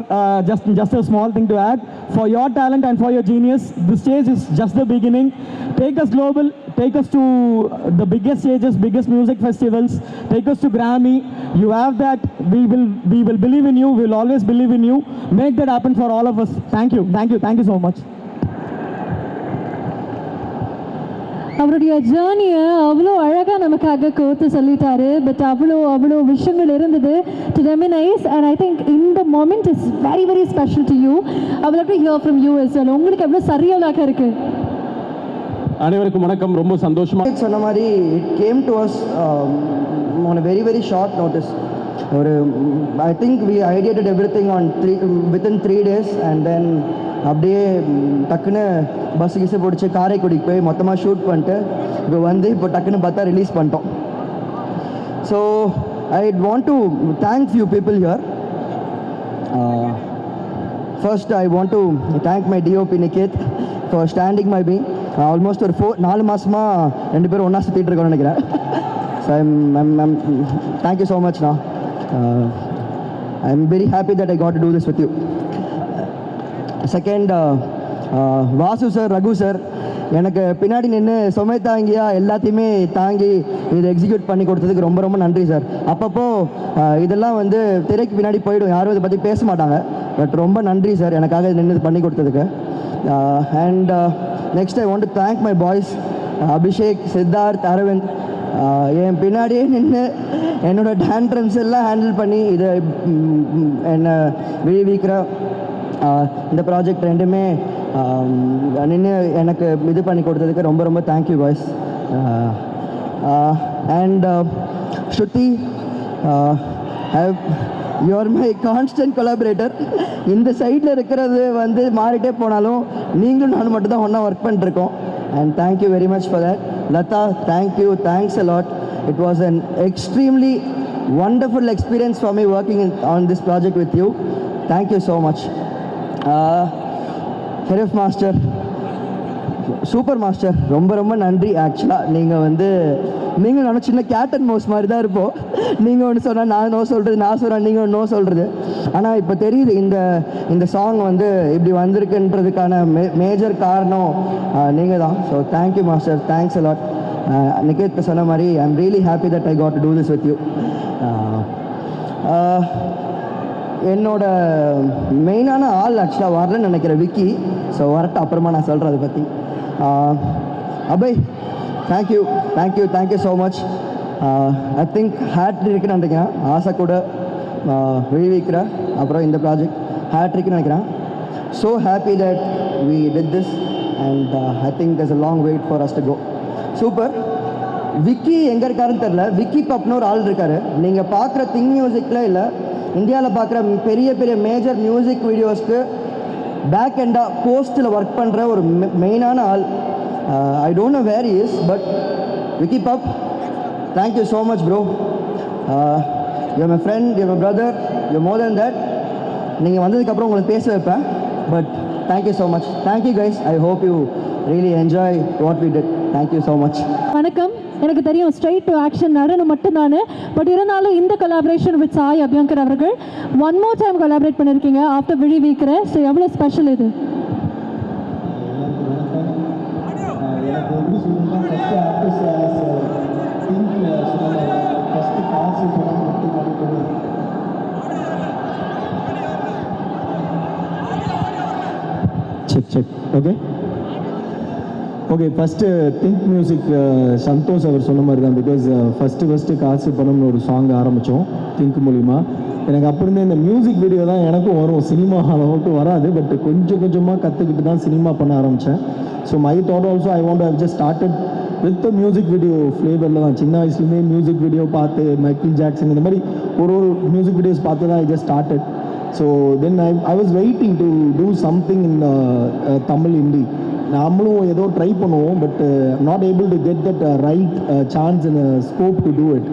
just a small thing to add, for your talent and for your genius, this stage is just the beginning. Take us global, take us to the biggest stages, biggest music festivals, take us to Grammy. You have that. We will believe in you. We will always believe in you. Make that happen for all of us. Thank you so much. அவருடைய ஜேர்னியை அவ்வளோ அழகாக நமக்காக கோர்த்து சொல்லிட்டாரு. But அவ்வளோ விஷயங்கள் இருந்தது டு ரெமினைஸ். அண்ட் ஐ திங்க் இந்த moment is very very special to you. I would like to hear from you as well. உங்களுக்கு எவ்வளோ சரியலாக இருக்கு? அனைவருக்கும் வணக்கம். ரொம்ப சந்தோஷமாக சொன்ன மாதிரி it came to us on a very very short notice. I think we ideated everything within 3 days, and then அப்படியே டக்குன்னு பஸ்ஸு பிடிச்சி காரைக்குடிக்கு போய் மொத்தமாக ஷூட் பண்ணிட்டு இப்போ டக்குன்னு பார்த்தா ரிலீஸ் பண்ணிட்டோம். So I want to thank few people here. First I want to thank my DOP Niket for standing by me. Almost ஒரு 4 மாதமாக 2 பேரும் ஒன்றா சுற்றிட்டு இருக்கோம்னு நினைக்கிறேன். ஸோ ஐம் தேங்க்யூ ஸோ மச்ண்ணா. I am very happy that I got to do this with you. Second, Vasu sir, Raghu sir எனக்கு பின்னாடி நின்று சுமை தாங்கியா எல்லாத்தையுமே தாங்கி இதை எக்ஸிக்யூட் பண்ணி கொடுத்ததுக்கு ரொம்ப ரொம்ப நன்றி சார். அப்பப்போ இதெல்லாம் வந்து திரைக்கு பின்னாடி போயிடும், யாரும் இதை பற்றி பேச மாட்டாங்க. பட் ரொம்ப நன்றி சார் எனக்காக நின்று பண்ணி கொடுத்ததுக்கு. And next I want to thank my boys Abhishek, Siddharth, Aravind. என் பின்னாடியே நின்று என்னோடய டேண்ட்ரம்ஸ் எல்லாம் ஹேண்டில் பண்ணி இதை என்னை விழிவிக்கிற இந்த ப்ராஜெக்ட் ரெண்டுமே நின்று எனக்கு இது பண்ணி கொடுத்ததுக்கு ரொம்ப ரொம்ப thank you boys. And Shruti, you are my constant collaborator. இந்த சைடில் இருக்கிறது வந்து மாறிட்டே போனாலும் நீங்களும் நானும் மட்டும் தான் ஒன்றா ஒர்க் பண்ணிருக்கோம். And thank you very much for that. Latha, thank you, thanks a lot. It was an extremely wonderful experience for me working on this project with you. Thank you so much. Sharif Master, super master, ரொம்ப ரொம்ப நன்றி. ஆக்சுவலாக நீங்கள் நானும் சின்ன gate and mouse மாதிரி தான் இருப்போம். நீங்கள் ஒன்று சொன்னால் நான் நோ சொல்கிறது, நான் சொன்னால் நீங்கள் நோ சொல்கிறது. ஆனால் இப்போ தெரியுது இந்த சாங் வந்து இப்படி வந்திருக்குன்றதுக்கான மேஜர் காரணம் நீங்கள் தான். So thank you master, thanks a lot. Niketh சொன்ன மாதிரி I am really happy that I got to do this with you. என்னோட மெயினான ஆள் ஆக்சுவலாக வரலன்னு நினைக்கிறேன், விக்கி. ஸோ வரட்டும், அப்புறமா நான் சொல்கிறேன் அதை பற்றி. Abhay, thank you thank you thank you so much. I think ஹேட்ரிக்குன்னு நினைக்கிறேன், ஆசை கூட விழிவிக்கிற அப்புறம் இந்த ப்ராஜெக்ட் ஹேட்ரிக்குன்னு நினைக்கிறேன். So happy that we did this and I think there's a long wait for us to go. Super. Vicky எங்கே இருக்காருன்னு தெரில. விக்கி பப்னு ஒரு ஆள் இருக்கார். நீங்கள் பார்க்குற திங் மியூசிக்கில் இல்லை, இந்தியாவில் பார்க்குற பெரிய பெரிய மேஜர் மியூசிக் வீடியோஸ்க்கு பேக் எண்டாக போஸ்ட்டில் ஒர்க் பண்ணுற ஒரு மெயினான ஆள். I don't know where is, but Vicky பப், thank you so much bro. You my friend, you my brother, you more then that. நீங்கள் வந்ததுக்கப்புறம் உங்களுக்கு பேச வைப்பேன், but thank you so much. Thank you guys. I hope you really enjoy what we did. Thank you so much. வணக்கம். எனக்கு தெரியும் straight to action நடனம் மட்டும் நான், பட் இருந்தாலும் இந்த கொலாபரேஷன் வித் சாய் அபியங்கர் அவர்கள் ஒன் மோர் டைம் கொலாபரேட் பண்ணியிருக்கீங்க ஆஃப்டர் விழி வீக்கிற. ஸோ எவ்வளோ ஸ்பெஷல் இது? Check okay. First Think Music Santhosh அவர் சொன்ன மாதிரி தான். பிகாஸ் ஃபஸ்ட்டு காசு பணம்னு ஒரு சாங் ஆரம்பித்தோம் திங்க் மூலிமா. எனக்கு அப்போ இருந்தே இந்த மியூசிக் வீடியோ தான் எனக்கும் வரும், சினிமா அளவுக்கு வராது. பட் கொஞ்சமாக கற்றுக்கிட்டு தான் சினிமா பண்ண ஆரம்பித்தேன். So my thought also I want have just started with music video ஃப்ளேவரில் தான். சின்ன வயசுலேருந்தே மியூசிக் வீடியோ பார்த்து மைக்கேல் ஜாக்சன் இந்த மாதிரி ஒரு மியூசிக் வீடியோஸ் பார்த்து தான் I just started. So then I was waiting to do something in Tamil Hindi. நாமளும் ஏதோ ட்ரை பண்ணுவோம், but not able to get that right chance and scope to do it.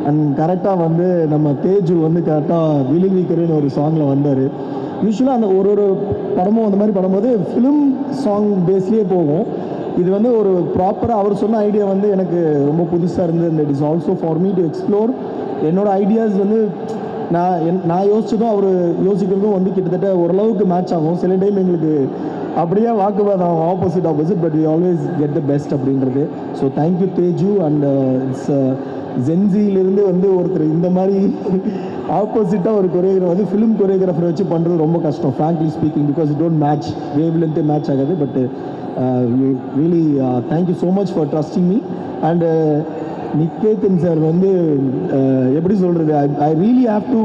And கரெக்டாக நம்ம தேஜு கரெக்டாக விழிவிக்கிறேன்னு ஒரு சாங்கில் வந்தார். யூஸ்வலாக அந்த ஒரு படமும் அந்த மாதிரி படும்போது ஃபிலிம் சாங் பேஸ்லேயே போகும். இது ஒரு ப்ராப்பராக அவர் சொன்ன ஐடியா எனக்கு ரொம்ப புதுசாக இருந்தது. And it is also for me to explore. என்னோடய ஐடியாஸ் நான் யோசிச்சதும் அவர் யோசிக்கிறதும் கிட்டத்தட்ட ஓரளவுக்கு மேட்ச் ஆகும். சில டைம் எங்களுக்கு அப்படியே வாக்குவாதம் opposite, but we always get the best அப்படின்றது. So thank you Teju. And it's ஜென்சியிலிருந்து ஒருத்தர் இந்த மாதிரி ஆப்போசிட்டாக ஒரு கொரியோகிராஃபர் ஃபிலிம் கொரியோகிராஃபர் வச்சு பண்ணுறது ரொம்ப கஷ்டம், frankly speaking, because it don't match, wave லென்த்தே மேட்ச் ஆகாது. But really thank you so much for trusting me. And Niketan sir எப்படி சொல்கிறது, I really have to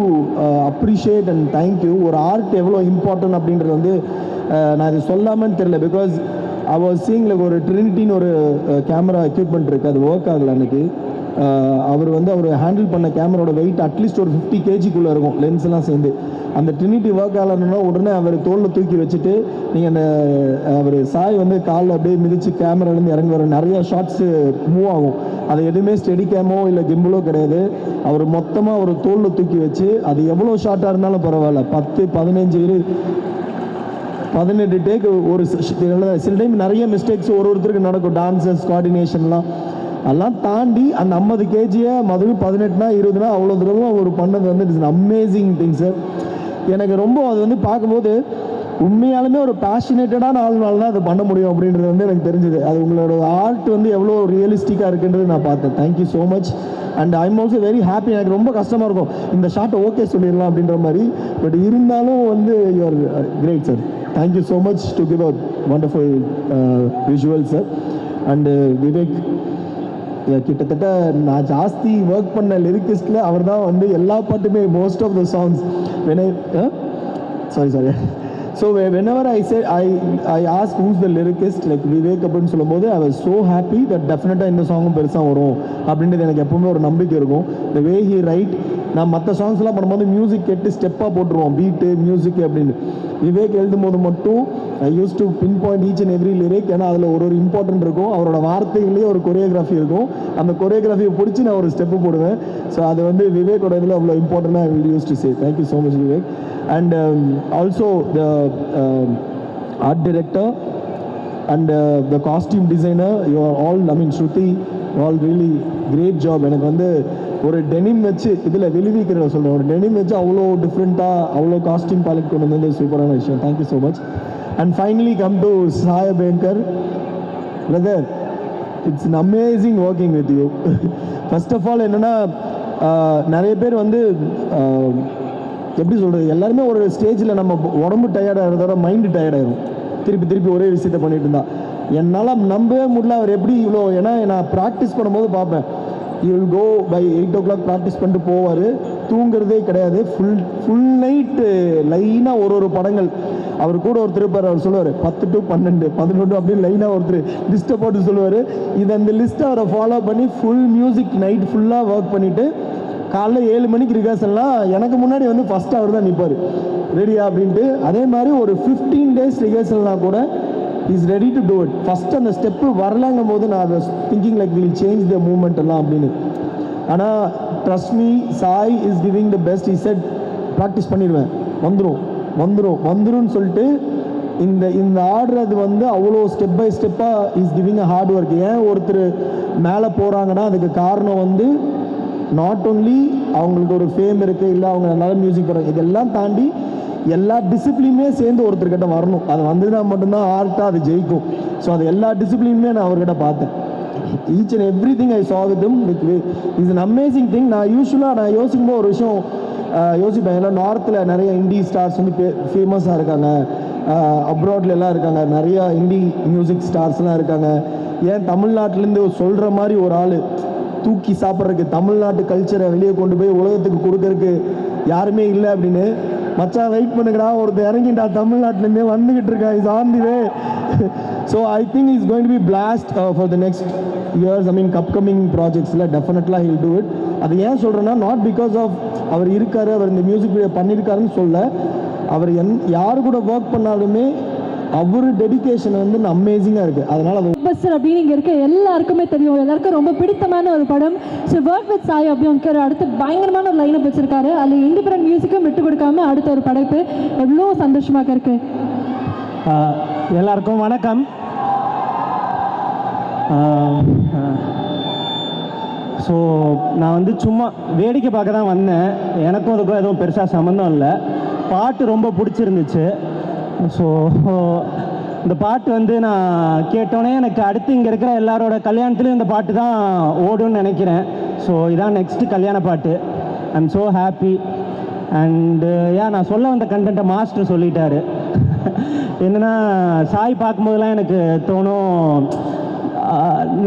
appreciate and thank you. ஒரு ஆர்ட் எவ்வளோ இம்பார்ட்டன்ட் அப்படின்றது நான் இது சொல்லாமன்னு தெரியல. பிகாஸ் ஐ வாஸ் சீயிங் ஒரு ட்ரினிட்டின்னு ஒரு கேமரா எக்யூப்மெண்ட் இருக்குது, அது ஒர்க் ஆகலை அன்றைக்கி. அவர் அவர் ஹேண்டில் பண்ண கேமராவோட வெயிட் அட்லீஸ்ட் ஒரு 50 kgக்குள்ளே இருக்கும், லென்ஸ் எல்லாம் சேர்ந்து. அந்த ட்ரினிட்டி ஒர்க் ஆகலைன்னா உடனே அவர் தோளில் தூக்கி வச்சுட்டு நீங்கள் அந்த அவர் சாய் காலில் அப்படியே மிதித்து கேமராலேருந்து இறங்கி வர நிறைய ஷார்ட்ஸு மூவ் ஆகும். அது எதுவுமே ஸ்டெடி கேமோ இல்லை கிம்பிளோ கிடையாது. அவர் மொத்தமாக ஒரு தோளில் தூக்கி வச்சு அது எவ்வளோ ஷார்ட்டாக இருந்தாலும் பரவாயில்ல, 10, 15 18 டேக் ஒரு சில டைம் நிறைய மிஸ்டேக்ஸ் ஒருத்தருக்கு நடக்கும், டான்சஸ் கோஆர்டினேஷன்லாம் அதெல்லாம் தாண்டி அந்த 50 கேஜியை மறுபடியும் 18னா 20னா அவ்வளோ தூரம் அவர் பண்ணது வந்து இட்ஸ் அமேசிங் திங் சார். எனக்கு ரொம்ப அது வந்து பார்க்கும்போது உண்மையாலுமே ஒரு பேஷனேட்டடான ஆள்னால தான் அதை பண்ண முடியும் அப்படின்றது வந்து எனக்கு தெரிஞ்சுது. அது உங்களோட ஆர்ட் வந்து எவ்வளோ ரியலிஸ்டிக்காக இருக்குன்றது நான் பார்த்தேன். Thank you so much. And I am also very happy. எனக்கு ரொம்ப கஷ்டமாக இருக்கும் இந்த ஷார்ட்டை ஓகே சொல்லிடலாம் அப்படின்ற மாதிரி, பட் இருந்தாலும் வந்து you are great sir. Thank you so much to give a wonderful visual sir. And Vivek கிட்டத்தட்ட நான் ஜாஸ்தி ஒர்க் பண்ண லிரிக்கிஸ்டில் அவர் தான் வந்து எல்லா பாட்டுமே most of the songs sorry so whenever I ask who's the lyricist like Vivek அப்படின்னு சொல்லும்போது I was so happy that டெஃபினட்டாக இந்த சாங்கும் பெருசாக வரும் அப்படின்றது எனக்கு எப்பவுமே ஒரு நம்பிக்கை இருக்கும். the way he write, நான் மற்ற சாங்ஸ்லாம் பண்ணும்போது மியூசிக் கேட்டு ஸ்டெப்பாக போட்டுருவோம், பீட்டு மியூசிக் அப்படின்னு. விவேக் எழுதும் போது மட்டும் I use to pin point each and every lyric. ஏன்னா அதில் ஒரு இம்பார்ட்டன்ட் இருக்கும், அவரோட வார்த்தைகளே ஒரு கொரியோகிராஃபி இருக்கும், அந்த கொரியோகிராஃபியை பிடிச்சி நான் ஒரு ஸ்டெப்பு போடுவேன். ஸோ அது வந்து விவேக்கோட இதில் அவ்வளோ இம்பார்ட்டண்டாக I will use to say. Thank you so much Vivek. And also the art director and the costume designer, you are all, I mean Shruti, you all really great job. எனக்கு வந்து ஒரு டெனிம் வச்சு இதில் வெளிவிக்கிற சொல்கிறேன், ஒரு டெனிம் வச்சு அவ்வளோ டிஃப்ரெண்ட்டாக அவ்வளோ காஸ்டியூம் பேலட் கொண்டு வந்து சூப்பரான விஷயம். Thank you so much. And finally come to Sai Abhyankar brother, it's an amazing working with you. First of all என்னென்னா நிறைய பேர் வந்து எப்படி சொல்கிறது, எல்லாருமே ஒரு ஸ்டேஜில் நம்ம உடம்பு டயர்டாகிறதோட மைண்டு டயர்டாயிரும், திருப்பி ஒரே விஷயத்த பண்ணிட்டு இருந்தா. என்னால் நம்பவே முடியல அவர் எப்படி இவ்வளோ. ஏன்னா நான் ப்ராக்டிஸ் பண்ணும்போது பார்ப்பேன், you will go by 8 o'clock practice பண்ணிட்டு போவார், தூங்குறதே கிடையாது, ஃபுல் நைட்டு லைனாக ஒரு படங்கள். அவர் கூட ஒருத்தர் இருப்பார், அவர் சொல்லுவார் 10 to 12 11 அப்படின்னு லைனாக ஒருத்தர் லிஸ்ட்டை போட்டு சொல்லுவார். இது அந்த லிஸ்ட்டை அவரை ஃபாலோ பண்ணி ஃபுல் மியூசிக் நைட் ஃபுல்லாக ஒர்க் பண்ணிவிட்டு காலைல 7 மணிக்கு ரிஹர்சல்லாம் எனக்கு முன்னாடி வந்து ஃபஸ்ட்டு அவர் தான் நிற்பார், ரெடியா அப்படின்ட்டு. அதே மாதிரி ஒரு 15 days ரிஹர்சல்னால் கூட is ready to do it. First அந்த ஸ்டெப்பு வரலங்கும் போது நான் அதை thinking like will change the moment எல்லாம் அப்படின்னு. ஆனால் trust me, Sai is giving the best. Is set practice பண்ணிடுவேன், வந்துடும் சொல்லிட்டு இந்த ஆடுறது வந்து அவ்வளோ ஸ்டெப் பை ஸ்டெப்பாக is giving a hard work. ஏன் ஒருத்தர் மேலே போகிறாங்கன்னா அதுக்கு காரணம் வந்து நாட் ஓன்லி அவங்களுக்கு ஒரு ஃபேம் இருக்குது, இல்லை அவங்க நல்ல மியூசிக் போடுறாங்க, இதெல்லாம் தாண்டி எல்லா டிசிப்ளினுமே சேர்ந்து ஒருத்தர்கிட்ட வரணும். அது வந்ததுனா மட்டும்தான் ஆர்ட்டாக அது ஜெயிக்கும். ஸோ அது எல்லா டிசிப்ளினுமே நான் அவர்கிட்ட பார்த்தேன். Each and every thing I saw with him. Is an amazing thing. நான் யோசிக்கும்போது ஒரு விஷயம் யோசிப்பேன். ஏன்னா நார்த்தில் நிறைய இண்டி ஸ்டார்ஸ் வந்து ஃபேமஸாக இருக்காங்க, அப்ராட்லாம் இருக்காங்க, நிறையா இண்டி மியூசிக் ஸ்டார்ஸ்லாம் இருக்காங்க. ஏன் தமிழ்நாட்டிலேருந்து சொல்கிற மாதிரி ஒரு ஆள் தூக்கி சாப்பிட்றதுக்கு, தமிழ்நாட்டு கல்ச்சரை வெளியே கொண்டு போய் உலகத்துக்கு கொடுக்கறதுக்கு யாருமே இல்லை அப்படின்னு. மச்சான் வெயிட் பண்ணுங்கடா, ஒருத்தர் இறங்கிட்டா தமிழ்நாட்டிலேருந்தே வந்துக்கிட்டு இருக்கா, is on the way. So I think is going to be blast for the next years. I mean upcoming ப்ராஜெக்ட்ஸில் டெஃபினெட்லாக ஹில் டூ இட். அது ஏன் சொல்கிறேன்னா, நாட் பிகாஸ் ஆஃப் அவர் இருக்கார், அவர் இந்த மியூசிக் வீடியோ பண்ணியிருக்காருன்னு சொல்ல, அவர் யார் கூட ஒர்க் பண்ணாலுமே அவர் டெடிகேஷன் வந்து அமேசிங்காக இருக்குது. அதனால் அது பஸ்டர் அப்படின்னு இங்கே இருக்க எல்லாருக்குமே தெரியும், எல்லாருக்கும் ரொம்ப பிடித்தமான ஒரு படம். So work with Sai Abhyankar அடுத்து பயங்கரமான ஒரு லைனப் வச்சிருக்காரு. அதில் இண்டிபெண்டன்ட் மியூசிக்கும் விட்டு கொடுக்காம அடுத்த ஒரு படைப்பு எவ்வளோ சந்தோஷமாக இருக்கு. எல்லாருக்கும் வணக்கம். ஸோ நான் வந்து சும்மா வேடிக்கை பார்க்க தான் வந்தேன். எனக்கும் அதுக்கும் எதுவும் பெருசாக சம்மந்தம் இல்லை. பாட்டு ரொம்ப பிடிச்சிருந்துச்சு. ஸோ இந்த பாட்டு வந்து நான் கேட்டோன்னே எனக்கு அடுத்து இங்கே இருக்கிற எல்லாரோட கல்யாணத்துலேயும் இந்த பாட்டு தான் ஓடுன்னு நினைக்கிறேன். ஸோ இதான் நெக்ஸ்ட்டு கல்யாண பாட்டு. I am so happy. And நான் சொல்ல வந்த கண்டென்ட்டை மாஸ்டர் சொல்லிட்டாரு. என்னென்னா, சாய் பார்க்கும்போதெல்லாம் எனக்கு தோணும்,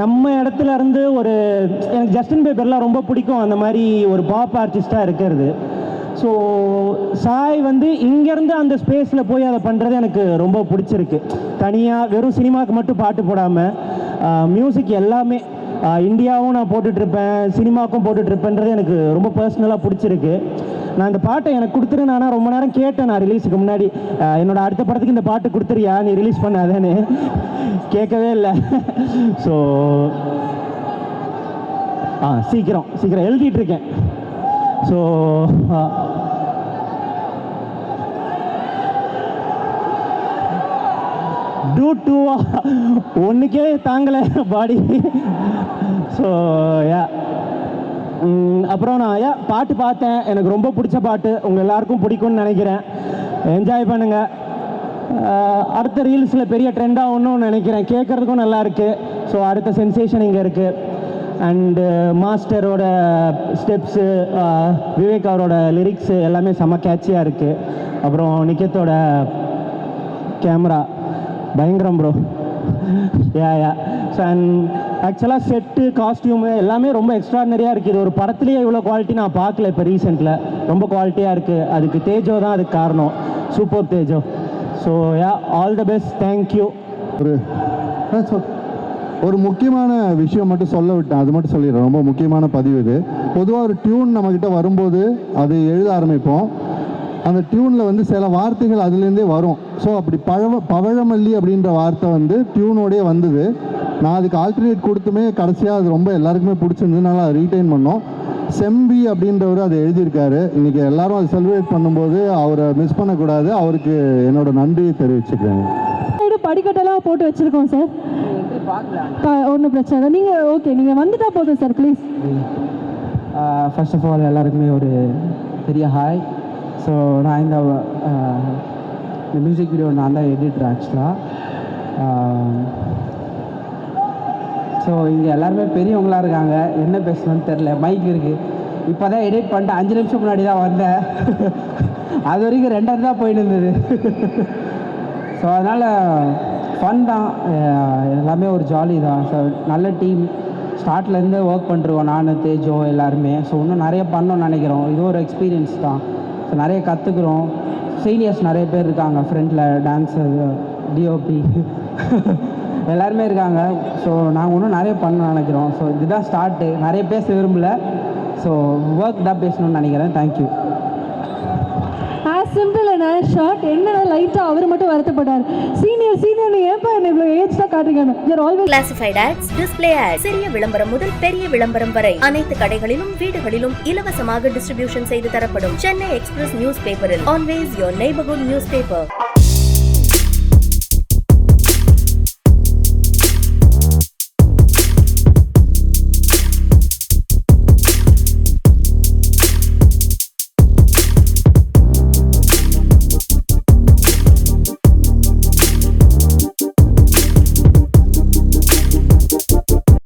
நம்ம இடத்துல இருந்து ஒரு எனக்கு ஜஸ்டின் பீபர்லாம் ரொம்ப பிடிக்கும், அந்த மாதிரி ஒரு பாப் ஆர்டிஸ்டாக இருக்கிறது. ஸோ சாய் வந்து இங்கேருந்து அந்த ஸ்பேஸில் போய் அதை பண்ணுறது எனக்கு ரொம்ப பிடிச்சிருக்கு. தனியாக வெறும் சினிமாவுக்கு மட்டும் பாட்டு போடாமல் மியூசிக் எல்லாமே இந்தியாவும் நான் போட்டுட்ருப்பேன், சினிமாவுக்கும் போட்டுட்ருப்பேன்றது எனக்கு ரொம்ப பர்சனலாக பிடிச்சிருக்கு. நான் இந்த பாட்டை எனக்கு கொடுத்துரு, நான் ரொம்ப நேரம் கேட்டேன். நான் ரிலீஸுக்கு முன்னாடி என்னோட அடுத்த படத்துக்கு இந்த பாட்டு கொடுத்துறியா, நீ ரிலீஸ் பண்ணாதேன்னு கேட்கவே இல்லை. ஸோ சீக்கிரம் எழுதிட்டுருக்கேன். ஸோ டூ டூவா ஒன்றுக்கே தாங்கலை பாடி. ஸோ யா அப்புறம் நான் பாட்டு பார்த்தேன், எனக்கு ரொம்ப பிடிச்ச பாட்டு, உங்கள் எல்லாருக்கும் பிடிக்கும்னு நினைக்கிறேன். என்ஜாய் பண்ணுங்கள். அடுத்த ரீல்ஸில் பெரிய ட்ரெண்டாக ஒன்றும் நினைக்கிறேன், கேட்குறதுக்கும் நல்லா இருக்குது. ஸோ அடுத்த சென்சேஷன் இங்கே இருக்குது. அண்டு மாஸ்டரோட ஸ்டெப்ஸு, விவேக் அவரோட லிரிக்ஸு எல்லாமே செம்ம கேட்சியாக இருக்குது. அப்புறம் நிக்கத்தோட கேமரா பயங்கரம் ப்ரோ. யா ஸோ அண்ட் ஆக்சுவலாக செட்டு, காஸ்டியூமு எல்லாமே ரொம்ப எக்ஸ்ட்ராடனரியாக இருக்குது. இது ஒரு படத்துலேயே இவ்வளோ குவாலிட்டி நான் பார்க்கல இப்போ ரீசெண்டில். ரொம்ப குவாலிட்டியாக இருக்குது. அதுக்கு தேஜோ தான் அதுக்கு காரணம், super Tejo. So yeah all the best, thank you. ஒரு முக்கியமான விஷயம் மட்டும் சொல்ல விட்டேன், அது மட்டும் சொல்லிடுறேன். ரொம்ப முக்கியமான பதிவு இது. பொதுவாக ஒரு டியூன் நம்மக்கிட்ட வரும்போது அது எழுத ஆரம்பிப்போம். அந்த டியூனில் வந்து சில வார்த்தைகள் அதுலேருந்தே வரும். ஸோ அப்படி பவழமல்லி அப்படின்ற வார்த்தை வந்து டியூனோடே வந்தது. நான் அதுக்கு ஆல்டர்னேட் கொடுத்துமே கடைசியாக அது ரொம்ப எல்லாருக்குமே பிடிச்சிருந்ததுனால அதை ரீட்டைன் பண்ணோம். செம்பி அப்படின்றவர் அதை எழுதியிருக்காரு. இன்றைக்கி எல்லாரும் அதை செலிப்ரேட் பண்ணும்போது அவரை மிஸ் பண்ணக்கூடாது. அவருக்கு என்னோட நன்றியை தெரிவிச்சுக்கிறேன். படிக்கட்டெல்லாம் போட்டு வச்சுருக்கோம் சார், ஒன்றும் பிரச்சனை இல்லை. நீங்கள் ஓகே, நீங்கள் வந்துட்டா போதும் sir please. First of all எல்லாருக்குமே ஒரு பெரிய ஹாய். ஸோ நான் இந்த மியூசிக் வீடியோ நான் தான் எடிட்டர் ஆக்சுவலாக. ஸோ இங்கே எல்லாருமே பெரியவங்களாக இருக்காங்க, என்ன பேசணும்னு தெரில. மைக் இருக்குது, இப்போ தான் எடிட் பண்ணிட்டு 5 நிமிஷம் முன்னாடி தான் வந்தேன். அது வரைக்கும் 2 தான் போயிட்டு இருந்தது. ஸோ அதனால் ஃபன் தான், எல்லாமே ஒரு ஜாலி தான். ஸோ நல்ல டீம், ஸ்டார்ட்லேருந்து ஒர்க் பண்ணிருக்கோம் நான், தேஜோ எல்லாருமே. ஸோ இன்னும் நிறைய பண்ணணும்னு நினைக்கிறோம். இது ஒரு எக்ஸ்பீரியன்ஸ் தான். ஸோ நிறைய கற்றுக்குறோம். சீனியர்ஸ் நிறைய பேர் இருக்காங்க ஃப்ரெண்டில், டான்ஸர், டிஓபி எல்லாருமே இருக்காங்க. ஸோ நாங்கள் இன்னும் நிறைய பண்ண நினைக்கிறோம். ஸோ இதுதான் ஸ்டார்ட்டு. நிறைய பேச விரும்பல, ஸோ ஒர்க் தான் பேசணும்னு நினைக்கிறேன். Thank you. As simple and as short. என்னன்னா லைட்டாக அவர் மட்டும் வருத்தப்பட்டார், சீனியர் ஏன்பா என்ன இவ்வளோ ஏஜ் தான் காட்டுறீங்க. You always classified ads, display ads, சிறிய விளம்பரம் முதல் பெரிய விளம்பரம் வரை அனைத்து கடைகளிலும் வீடுகளிலும் இலவசமாக டிஸ்ட்ரிபியூஷன் செய்து தரப்படும் சென்னை எக்ஸ்பிரஸ் நியூஸ் பேப்பரில் always your neighbourhood news paper.